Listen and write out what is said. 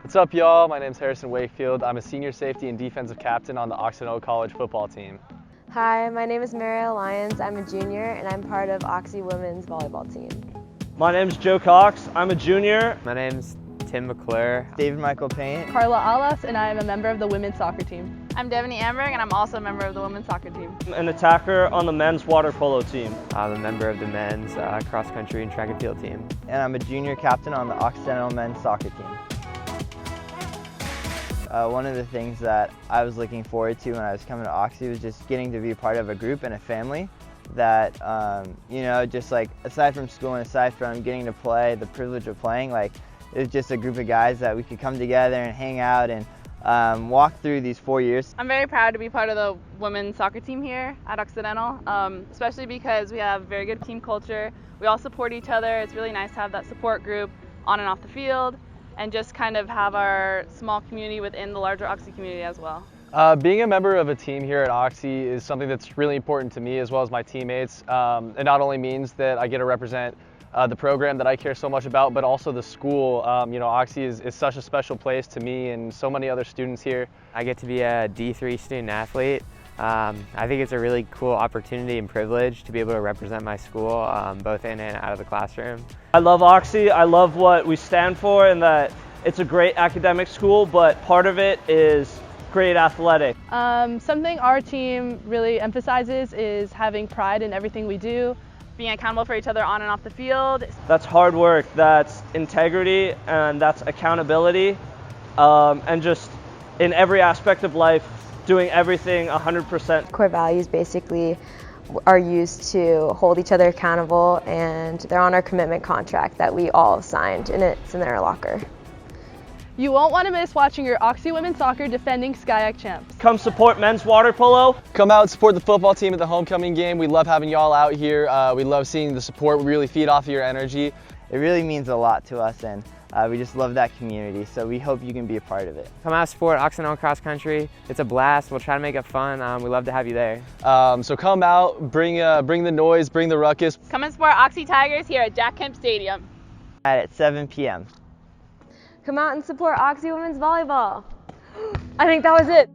What's up, y'all? My name's Harrison Wakefield. I'm a senior safety and defensive captain on the Occidental College football team. Hi, my name is Mariel Lyons. I'm a junior and I'm part of Oxy Women's volleyball team. My name's Joe Cox. I'm a junior. My name's Tim McClure. David Michael Payne. Carla Alas, and I am a member of the women's soccer team. I'm Devaney Amberg, and I'm also a member of the women's soccer team. I'm an attacker on the men's water polo team. I'm a member of the men's cross country and track and field team. And I'm a junior captain on the Occidental men's soccer team. One of the things that I was looking forward to when I was coming to Oxy was just getting to be part of a group and a family that, just like aside from school and aside from getting to play, the privilege of playing, like it was just a group of guys that we could come together and hang out and walk through these 4 years. I'm very proud to be part of the women's soccer team here at Occidental, especially because we have very good team culture. We all support each other. It's really nice to have that support group on and off the field, and just kind of have our small community within the larger Oxy community as well. Being a member of a team here at Oxy is something that's really important to me as well as my teammates. It not only means that I get to represent the program that I care so much about, but also the school. Oxy is such a special place to me and so many other students here. I get to be a D3 student athlete. I think it's a really cool opportunity and privilege to be able to represent my school both in and out of the classroom. I love Oxy. I love what we stand for and that it's a great academic school, but part of it is great athletic. Something our team really emphasizes is having pride in everything we do. Being accountable for each other on and off the field. That's hard work, that's integrity, and that's accountability, and just in every aspect of life, doing everything 100%. Core values basically are used to hold each other accountable, and they're on our commitment contract that we all signed, and it's in our locker. You won't want to miss watching your Oxy women's soccer defending SCIAC champs. Come support men's water polo. Come out and support the football team at the homecoming game. We love having y'all out here. We love seeing the support. We really feed off of your energy. It really means a lot to us, and we just love that community, so we hope you can be a part of it. Come out, support Occidental cross country. It's a blast. We'll try to make it fun. We love to have you there. So come out, bring the noise, bring the ruckus. Come and support Oxy Tigers here at Jack Kemp Stadium. At 7 p.m. Come out and support Oxy Women's volleyball. I think that was it.